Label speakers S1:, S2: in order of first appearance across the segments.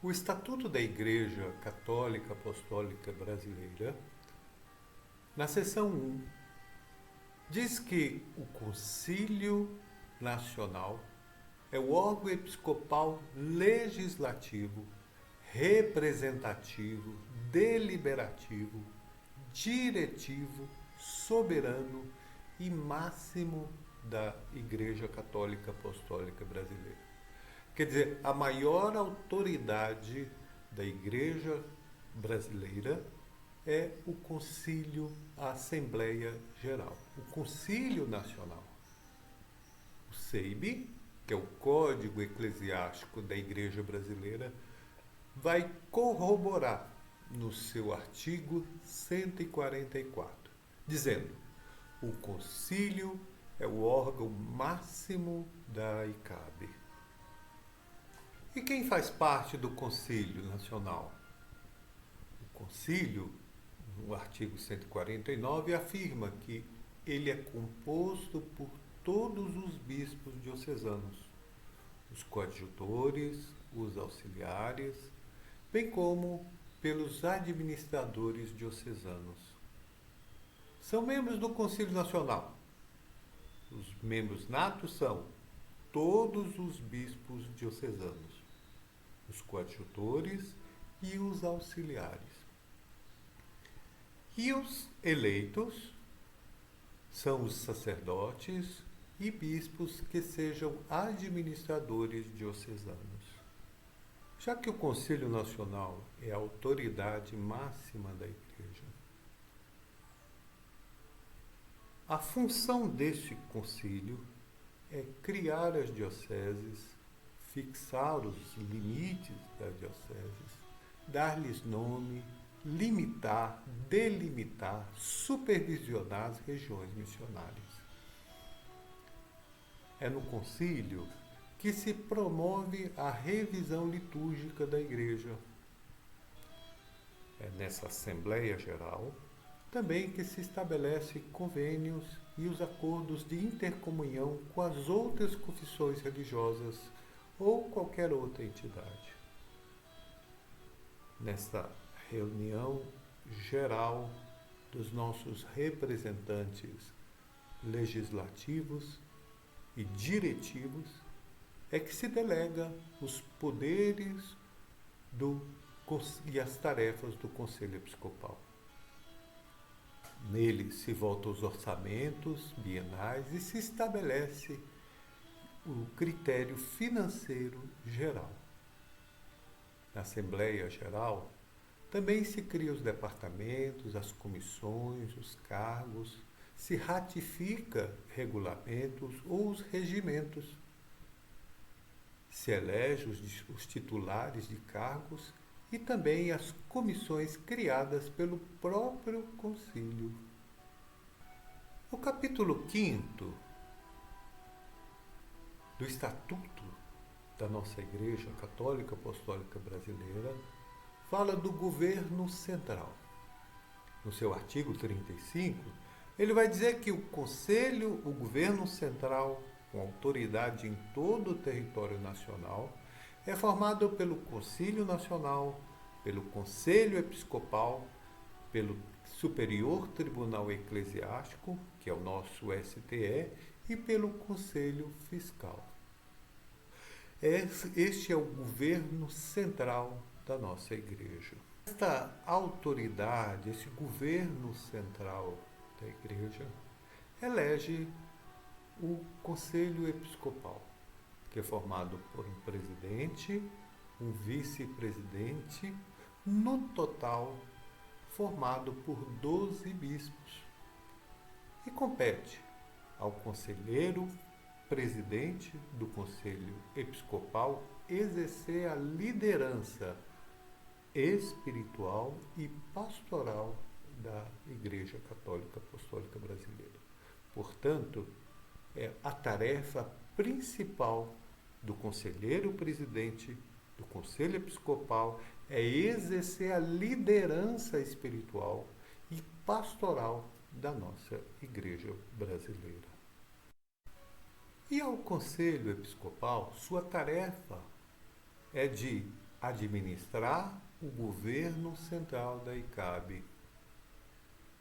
S1: O Estatuto da Igreja Católica Apostólica Brasileira, na seção 1, diz que o Concílio Nacional é o órgão episcopal legislativo, representativo, deliberativo, diretivo, soberano e máximo da Igreja Católica Apostólica Brasileira. Quer dizer, a maior autoridade da Igreja brasileira é o Concílio, a Assembleia Geral, o Concílio Nacional. O CEIB, que é o Código Eclesiástico da Igreja Brasileira, vai corroborar no seu artigo 144, dizendo: o concílio é o órgão máximo da ICAB. E quem faz parte do Concílio Nacional? O concílio, no artigo 149, afirma que ele é composto por todos os bispos diocesanos, os coadjutores, os auxiliares, bem como pelos administradores diocesanos. São membros do Concílio Nacional. Os membros natos são todos os bispos diocesanos, os coadjutores e os auxiliares. E os eleitos são os sacerdotes e bispos que sejam administradores diocesanos. Já que o Concílio Nacional é a autoridade máxima da Igreja, a função deste concílio é criar as dioceses, fixar os limites das dioceses, dar-lhes nome, limitar, delimitar, supervisionar as regiões missionárias. É no concílio que se promove a revisão litúrgica da Igreja. É nessa Assembleia Geral também que se estabelece convênios e os acordos de intercomunhão com as outras confissões religiosas ou qualquer outra entidade. Nesta reunião geral dos nossos representantes legislativos e diretivos é que se delega os poderes e as tarefas do Conselho Episcopal. Nele se voltam os orçamentos bienais e se estabelece o critério financeiro geral. Na Assembleia Geral, também se criam os departamentos, as comissões, os cargos, se ratifica regulamentos ou os regimentos, se elege os titulares de cargos e também as comissões criadas pelo próprio concílio. O capítulo 5º do Estatuto da nossa Igreja Católica Apostólica Brasileira fala do governo central. No seu artigo 35, ele vai dizer que o governo central, com autoridade em todo o território nacional, é formado pelo Concílio Nacional, pelo Conselho Episcopal, pelo Superior Tribunal Eclesiástico, que é o nosso STE, e pelo Conselho Fiscal. Este é o governo central da nossa Igreja. Esta autoridade, esse governo central da Igreja, elege o Conselho Episcopal, que é formado por um presidente, um vice-presidente, no total formado por 12 bispos, e compete ao conselheiro presidente do Conselho Episcopal exercer a liderança espiritual e pastoral da Igreja Católica Apostólica Brasileira. Portanto, a tarefa principal do conselheiro presidente do Conselho Episcopal é exercer a liderança espiritual e pastoral da nossa Igreja brasileira. E ao Conselho Episcopal, sua tarefa é de administrar o governo central da ICAB.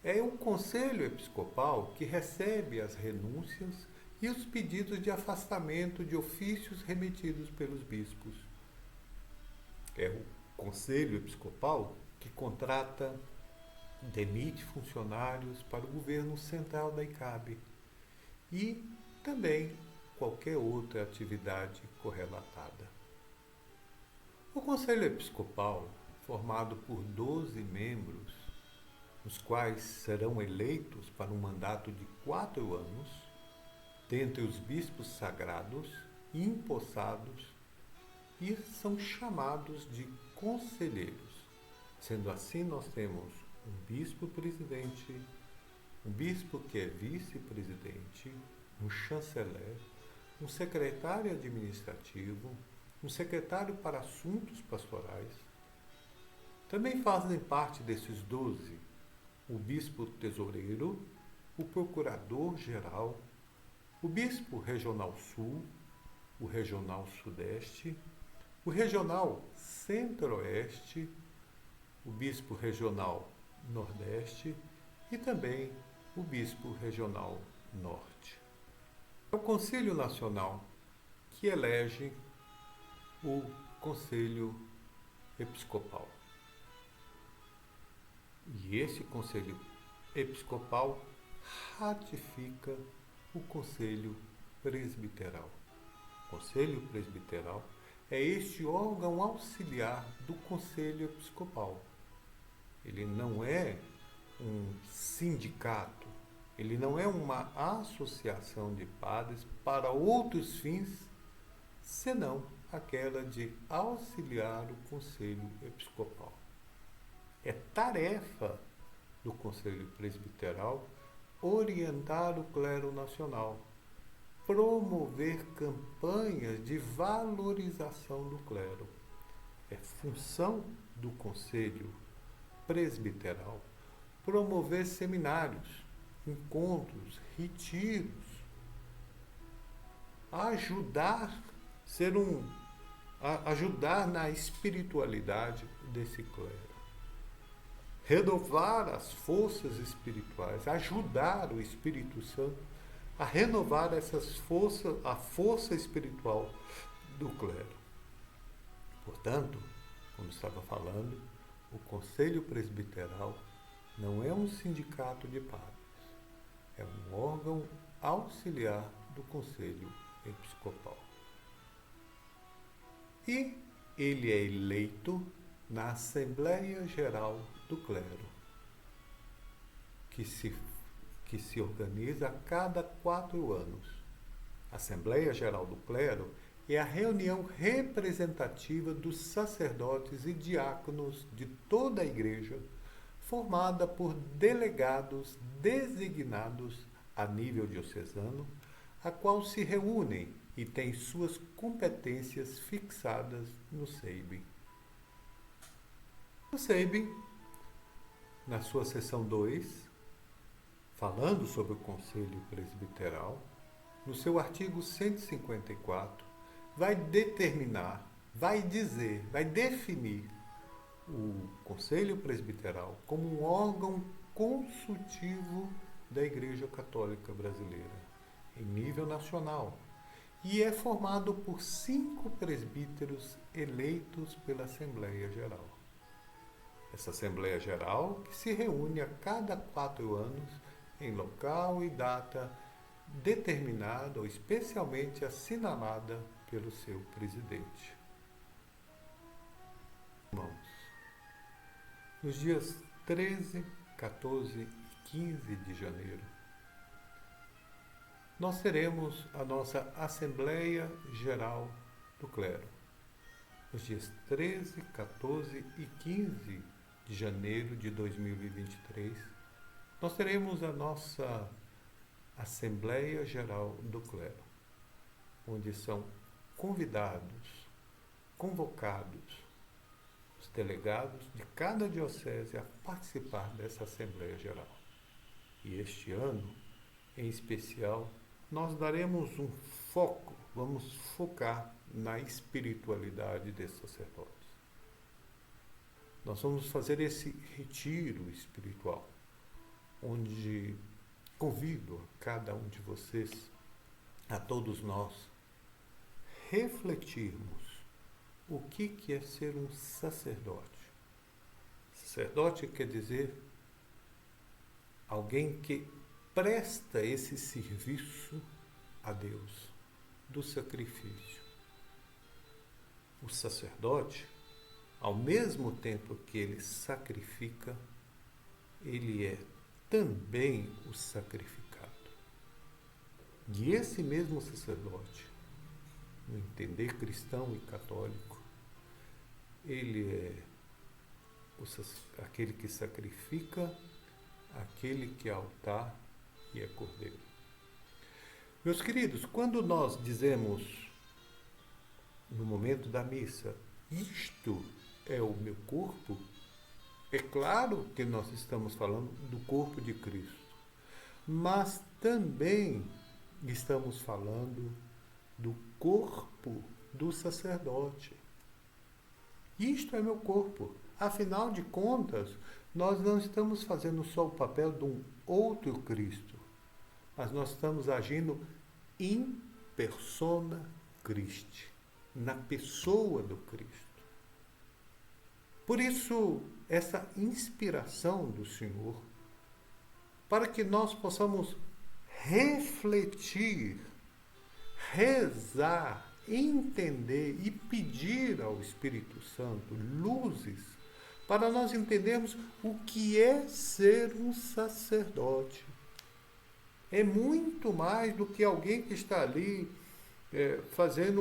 S1: É o Conselho Episcopal que recebe as renúncias e os pedidos de afastamento de ofícios remetidos pelos bispos. É o Conselho Episcopal que contrata, demite funcionários para o governo central da ICAB e também qualquer outra atividade correlatada. O Conselho Episcopal, formado por 12 membros, os quais serão eleitos para um mandato de 4 anos, dentre os bispos sagrados e empossados, e são chamados de conselheiros. Sendo assim, nós temos um bispo-presidente, um bispo que é vice-presidente, um chanceler, um secretário administrativo, um secretário para assuntos pastorais. Também fazem parte desses 12 o bispo tesoureiro, o procurador-geral, o bispo regional sul, o regional sudeste, o regional centro-oeste, o bispo regional nordeste e também o bispo regional norte. É o Conselho Nacional que elege o Conselho Episcopal. E esse Conselho Episcopal ratifica o Conselho Presbiteral. O Conselho Presbiteral é este órgão auxiliar do Conselho Episcopal. Ele não é um sindicato, ele não é uma associação de padres para outros fins, senão aquela de auxiliar o Conselho Episcopal. É tarefa do Conselho Presbiteral orientar o clero nacional, promover campanhas de valorização do clero. É função do Conselho Presbiteral promover seminários, encontros, retiros, ajudar na espiritualidade desse clero, renovar as forças espirituais, ajudar o Espírito Santo a renovar essas forças, a força espiritual do clero. Portanto, como estava falando, o Conselho Presbiteral não é um sindicato de padres, é um órgão auxiliar do Conselho Episcopal. E ele é eleito na Assembleia Geral do Clero, que se organiza a cada 4 anos. A Assembleia Geral do Clero é a reunião representativa dos sacerdotes e diáconos de toda a Igreja, formada por delegados designados a nível diocesano, a qual se reúnem e têm suas competências fixadas no SEIB. O SEIB, na sua seção 2, falando sobre o Conselho Presbiteral, no seu artigo 154, vai definir o Conselho Presbiteral como um órgão consultivo da Igreja Católica Brasileira, em nível nacional, e é formado por 5 presbíteros eleitos pela Assembleia Geral. Essa Assembleia Geral que se reúne a cada 4 anos em local e data determinada ou especialmente assinalada pelo seu presidente. Irmãos, nos dias 13, 14 e 15 de janeiro, nós teremos a nossa Assembleia Geral do Clero. Nos dias 13, 14 e 15 de janeiro de 2023, nós teremos a nossa Assembleia Geral do Clero, onde são convocados os delegados de cada diocese a participar dessa Assembleia Geral. E este ano, em especial, nós daremos vamos focar na espiritualidade desses sacerdotes. Nós vamos fazer esse retiro espiritual, onde convido a cada um de vocês, a todos nós, refletirmos o que é ser um sacerdote. Sacerdote quer dizer alguém que presta esse serviço a Deus, do sacrifício. O sacerdote, ao mesmo tempo que ele sacrifica, ele é também o sacrificado. E esse mesmo sacerdote, no entender cristão e católico, ele é aquele que sacrifica, aquele que é altar e é cordeiro. Meus queridos, quando nós dizemos no momento da missa, isto é o meu corpo, é claro que nós estamos falando do corpo de Cristo, mas também estamos falando do corpo do sacerdote. Isto é meu corpo. Afinal de contas, nós não estamos fazendo só o papel de um outro Cristo, mas nós estamos agindo in persona Christi, na pessoa do Cristo. Por isso, essa inspiração do Senhor, para que nós possamos refletir, rezar, entender e pedir ao Espírito Santo luzes para nós entendermos o que é ser um sacerdote. É muito mais do que alguém que está ali fazendo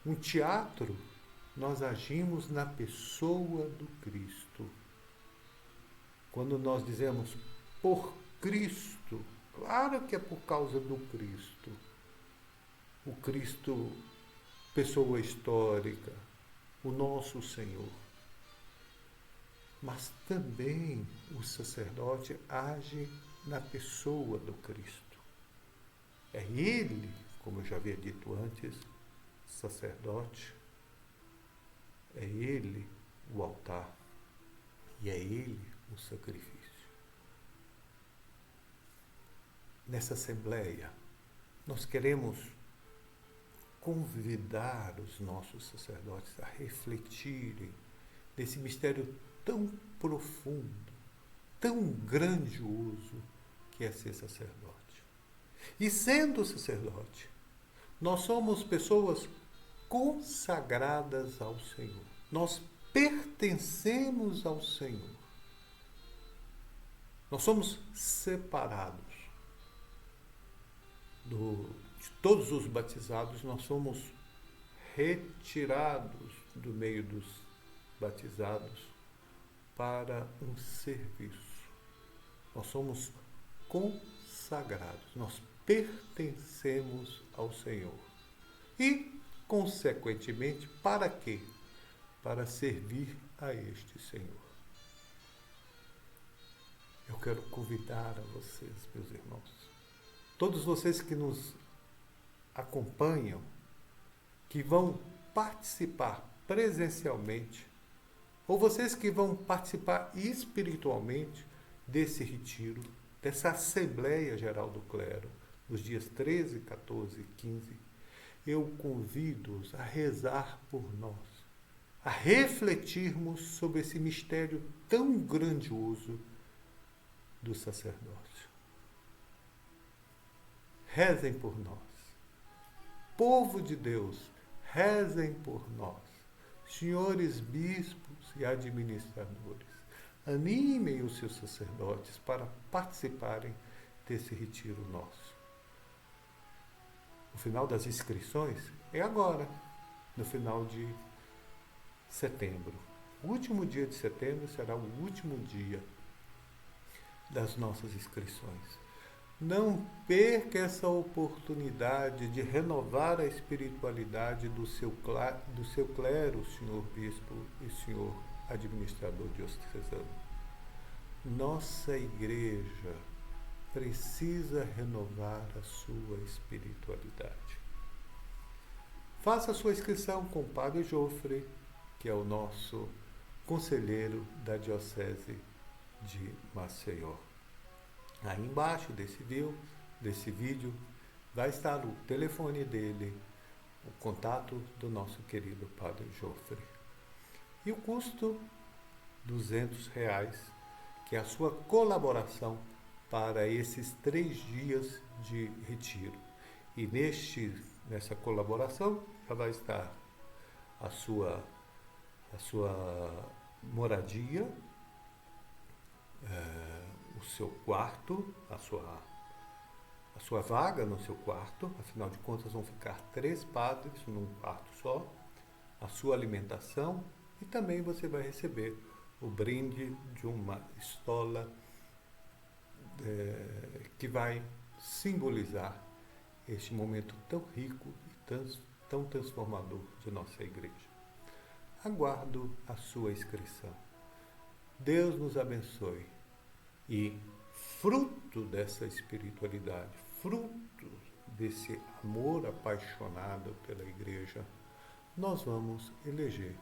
S1: um teatro. Nós agimos na pessoa do Cristo. Quando nós dizemos por Cristo, claro que é por causa do Cristo. O Cristo, pessoa histórica, o nosso Senhor. Mas também o sacerdote age na pessoa do Cristo. É Ele, como eu já havia dito antes, sacerdote, é Ele o altar e é Ele o sacrifício. Nessa assembleia, nós queremos convidar os nossos sacerdotes a refletirem nesse mistério tão profundo, tão grandioso que é ser sacerdote. E sendo sacerdote, nós somos pessoas consagradas ao Senhor. Nós pertencemos ao Senhor. Nós somos separados de todos os batizados, nós somos retirados do meio dos batizados para um serviço. Nós somos consagrados, nós pertencemos ao Senhor. E, consequentemente, para quê? Para servir a este Senhor. Eu quero convidar a vocês, meus irmãos, todos vocês que nos acompanham, que vão participar presencialmente, ou vocês que vão participar espiritualmente desse retiro, dessa Assembleia Geral do Clero, nos dias 13, 14 e 15, eu convido-os a rezar por nós, a refletirmos sobre esse mistério tão grandioso do sacerdócio. Rezem por nós. Povo de Deus, rezem por nós. Senhores bispos e administradores, animem os seus sacerdotes para participarem desse retiro nosso. O final das inscrições é agora, no final de setembro. O último dia de setembro será o último dia das nossas inscrições. Não perca essa oportunidade de renovar a espiritualidade do seu clero, senhor bispo e senhor administrador diocesano. Nossa igreja precisa renovar a sua espiritualidade. Faça a sua inscrição com o Padre Jofre, que é o nosso conselheiro da Diocese de Maceió. Aí embaixo desse vídeo vai estar o telefone dele, o contato do nosso querido Padre Jofre. E o custo, R$ 200, que é a sua colaboração para esses 3 dias de retiro. E nessa colaboração já vai estar a sua moradia, o seu quarto, a sua vaga no seu quarto, afinal de contas vão ficar 3 padres num quarto só, a sua alimentação, e também você vai receber o brinde de uma estola que vai simbolizar este momento tão rico e tão transformador de nossa igreja. Aguardo a sua inscrição. Deus nos abençoe e, fruto dessa espiritualidade, fruto desse amor apaixonado pela igreja, nós vamos eleger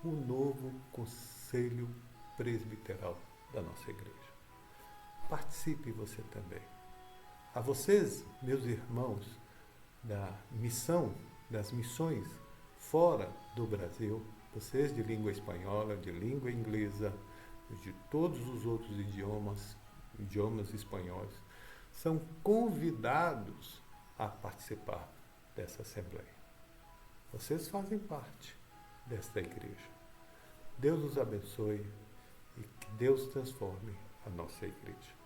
S1: o novo Conselho Presbiteral da nossa igreja. Participe você também. A vocês, meus irmãos das missões fora do Brasil, vocês de língua espanhola, de língua inglesa, de todos os outros idiomas espanhóis, são convidados a participar dessa Assembleia. Vocês fazem parte desta igreja. Deus os abençoe e que Deus transforme a nossa igreja.